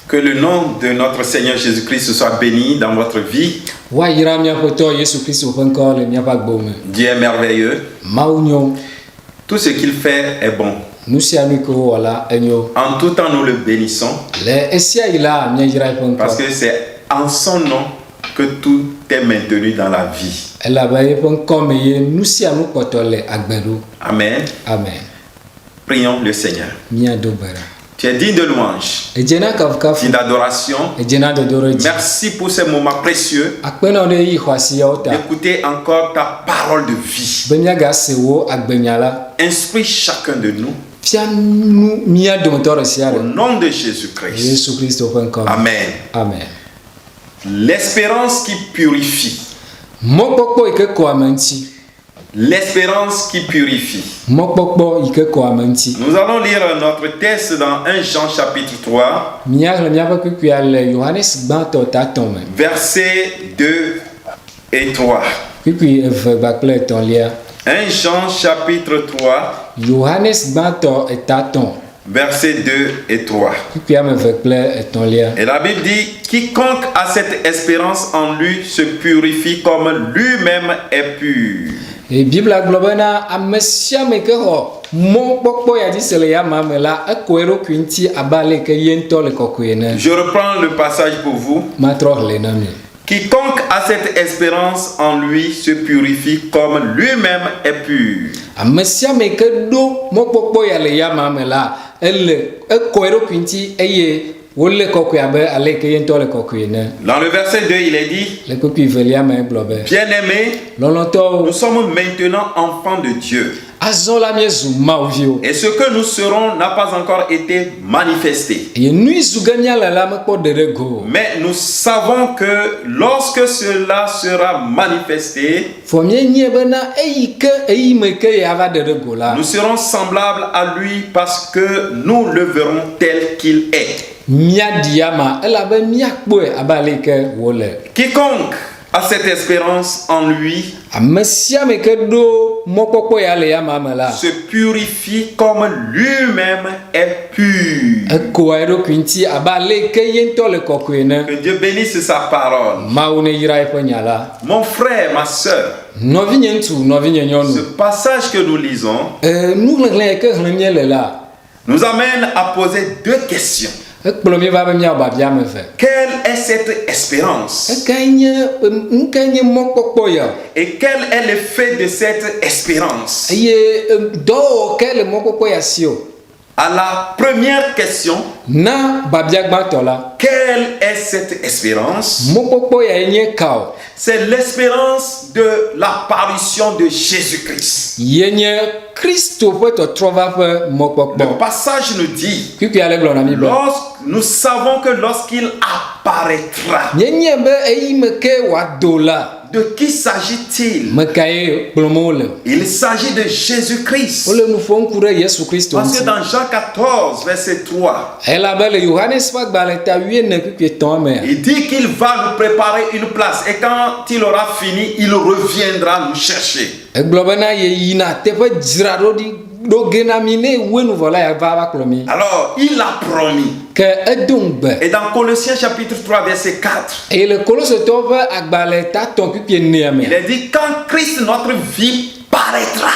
Que le nom de notre Seigneur Jésus-Christ soit béni dans votre vie. Dieu est merveilleux. Tout ce qu'il fait est bon. En tout temps, nous le bénissons. Parce que c'est en son nom que tout est maintenu dans la vie. Amen. Amen. Prions le Seigneur. Tu es digne de louange, digne d'adoration. Merci pour ces moments précieux d'écouter encore ta parole de vie. Instruis chacun de nous au nom de Jésus-Christ. Amen. Amen. L'espérance qui purifie. L'espérance qui purifie. Nous allons lire notre texte dans 1 Jean chapitre 3, versets 2 et 3. 1 Jean chapitre 3, versets 2 et 3. Et la Bible dit, quiconque a cette espérance en lui se purifie comme lui-même est pur. Et Bible globana amesiame ke ho mon pokpo ya di sele ya mamela akoero kwinti abale ke yento le kokwene. Je reprends le passage pour vous. Matro le nami. Quiconque a cette espérance en lui se purifie comme lui-même est pur. Amesiame ke do mon pokpo ya le ya mamela elle akoero kwinti eye. Dans le verset 2, il est dit, bien-aimés, nous sommes maintenant enfants de Dieu. Et ce que nous serons n'a pas encore été manifesté. Mais nous savons que lorsque cela sera manifesté, nous serons semblables à lui parce que nous le verrons tel qu'il est. Quiconque a cette espérance en lui se purifie comme lui-même est pur. Que Dieu bénisse sa parole. Mon frère, ma soeur, ce passage que nous lisons nous amène à poser deux questions. Quelle est cette espérance? Et quel est l'effet de cette espérance? À la première question, quelle est cette espérance? C'est l'espérance de l'apparition de Jésus-Christ. Le passage nous dit, nous savons que lorsqu'il apparaîtra, de qui s'agit-il? Il s'agit de Jésus-Christ. Parce que dans Jean 14, verset 3, il dit qu'il va nous préparer une place et quand il aura fini, il reviendra nous chercher. Alors, il a promis. Et dans Colossiens chapitre 3, verset 4, il est dit quand Christ notre vie paraîtra.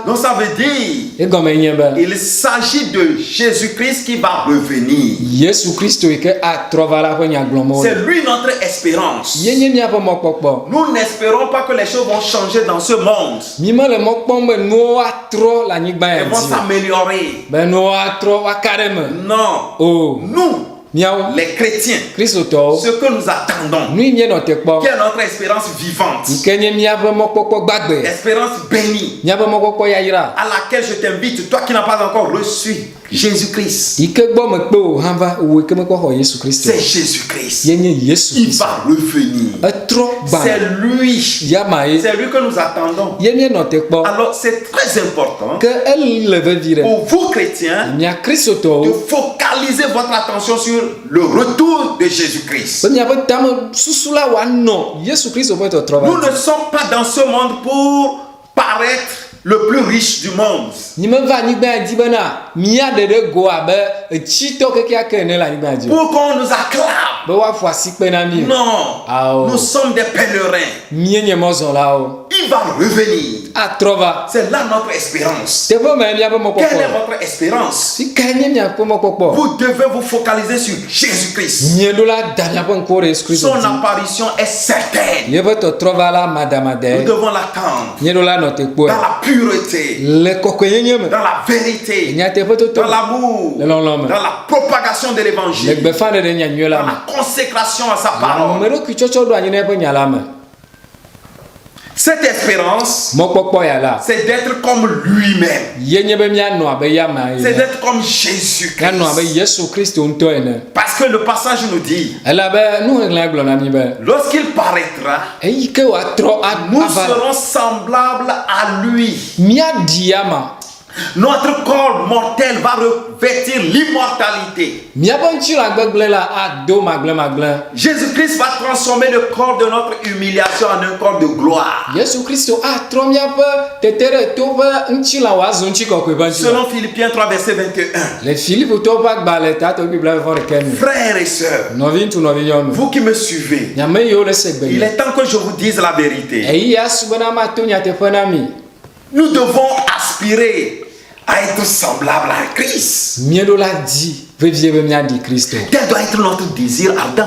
Donc ça veut dire il s'agit de Jésus-Christ qui va revenir. C'est lui notre espérance. Nous n'espérons pas que les choses vont changer dans ce monde. Elles vont s'améliorer. Non. Nous, les chrétiens, ce que nous attendons, qui est notre espérance vivante, espérance bénie, à laquelle je t'invite, toi qui n'as pas encore reçu Jésus-Christ. C'est Jésus-Christ. Il va revenir. C'est lui que nous attendons. Alors c'est très important pour vous chrétiens de focaliser votre attention sur le retour de Jésus-Christ. Nous ne sommes pas dans ce monde pour paraître le plus riche du monde. Pour qu'on nous acclame. Non, nous sommes des pèlerins. Il va revenir. C'est là notre espérance. Quelle est votre espérance? Vous devez vous focaliser sur Jésus-Christ. Son apparition est certaine. Nous devons l'attendre. Dans la pureté, dans la vérité, dans l'amour, dans la propagation de l'évangile, dans la consécration à sa parole. Cette espérance, c'est d'être comme lui-même. C'est d'être comme Jésus-Christ. Parce que le passage nous dit, lorsqu'il paraîtra, nous serons semblables à lui. Notre corps mortel va revêtir l'immortalité. Jésus-Christ va transformer le corps de notre humiliation en un corps de gloire. Selon Philippiens 3, verset 21. Frères et sœurs, vous qui me suivez, il est temps que je vous dise la vérité. Nous devons aspirer à être semblable à Christ. Quel doit être notre désir ardent?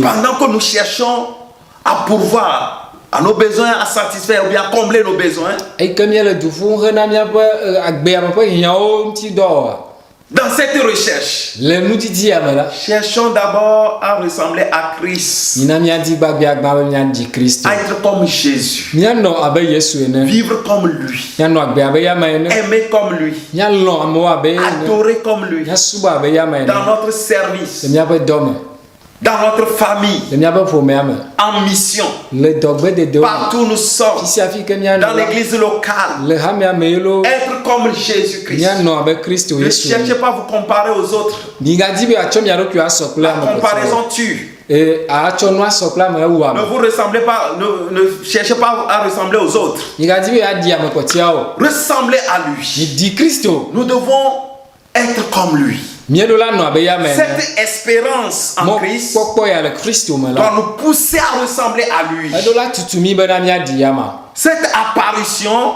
Pendant que nous cherchons à pourvoir à nos besoins, à satisfaire ou bien à combler nos besoins, dans cette recherche, cherchons d'abord à ressembler à Christ, à être comme Jésus, vivre comme lui, aimer comme lui, adorer comme lui, dans notre service, dans notre famille, en mission, partout où nous sommes, dans l'église locale, être comme Jésus-Christ. Ne cherchez pas à vous comparer aux autres. La comparaison tue. Ne vous ressemblez pas, ne cherchez pas à ressembler aux autres. Ressemblez à lui. Nous devons être comme lui. Cette espérance en Christ doit nous pousser à ressembler à lui. Cette apparition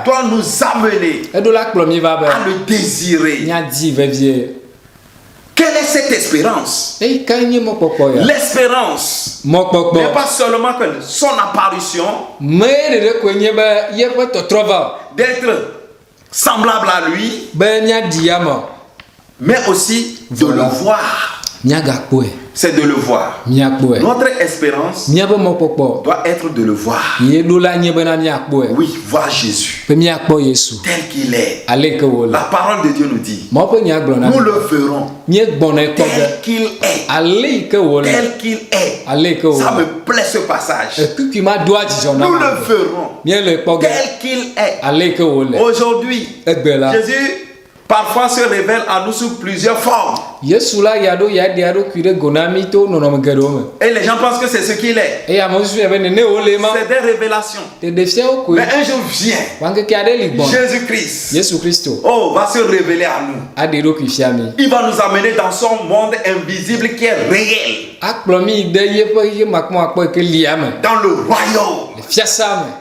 doit nous amener à le désirer. Quelle est cette espérance? L'espérance n'est pas seulement que son apparition, d'être semblable à lui, mais aussi de le voir. C'est de le voir. Notre espérance doit être de le voir. Oui, voir Jésus tel qu'il est. La parole de Dieu nous dit, nous le verrons tel qu'il est. Tel qu'il est. Ça me plaît ce passage. Nous le verrons tel qu'il est. Aujourd'hui, Jésus parfois se révèle à nous sous plusieurs formes. Et les gens pensent que c'est ce qu'il est. C'est des révélations. Mais un jour vient, Jésus-Christ va se révéler à nous. Il va nous amener dans son monde invisible qui est réel. Dans le royaume.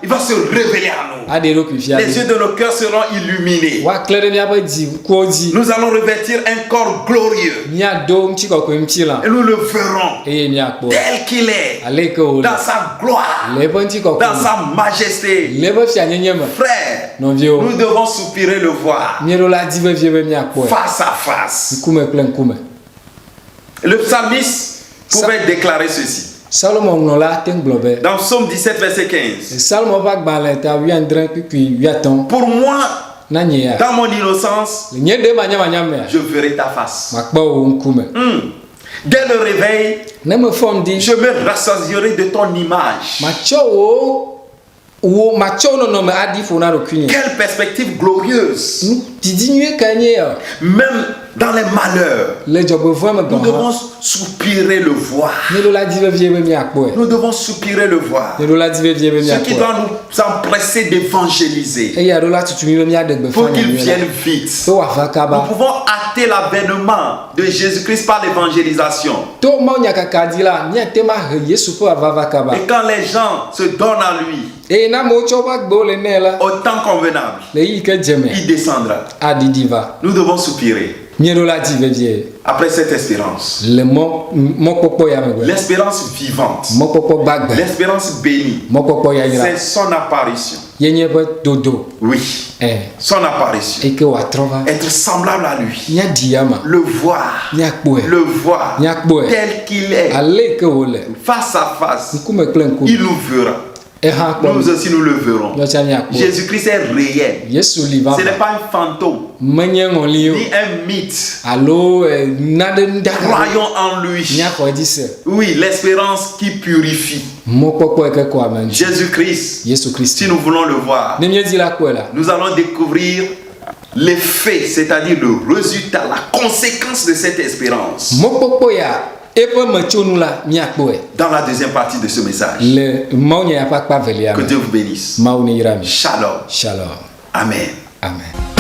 Il va se révéler à nous. Les yeux de nos cœurs seront illuminés. Nous allons revêtir un corps glorieux. Et nous le verrons tel qu'il est, dans sa gloire, dans sa majesté. Frère, nous devons soupirer le voir face à face. Le psalmiste pouvait déclarer ceci. Dans Psaume 17, verset 15. Pour moi, dans mon innocence, je verrai ta face. Dès le réveil, je me rassasierai de ton image. Quelle perspective glorieuse. Même dans les malheurs, nous devons soupirer le voir. Nous devons soupirer le voir. Ce qui doit nous empresser d'évangéliser pour qu'il vienne vite. Nous pouvons hâter l'avènement de Jésus-Christ par l'évangélisation. Et quand les gens se donnent à lui, au temps convenable, il descendra. Nous devons soupirer. Après cette espérance, l'espérance vivante, l'espérance bénie, c'est son apparition. Oui, son apparition. Être semblable à lui. Le voir tel qu'il est, face à face. Il nous verra. Nous aussi nous le verrons. Jésus-Christ est réel. Ce n'est pas un fantôme ni un mythe. Croyons en lui. Oui, l'espérance qui purifie. Jésus-Christ, si nous voulons le voir, nous allons découvrir l'effet, c'est-à-dire le résultat, la conséquence de cette espérance. Dans la deuxième partie de ce message. Que Dieu vous bénisse. Shalom. Shalom. Amen. Amen.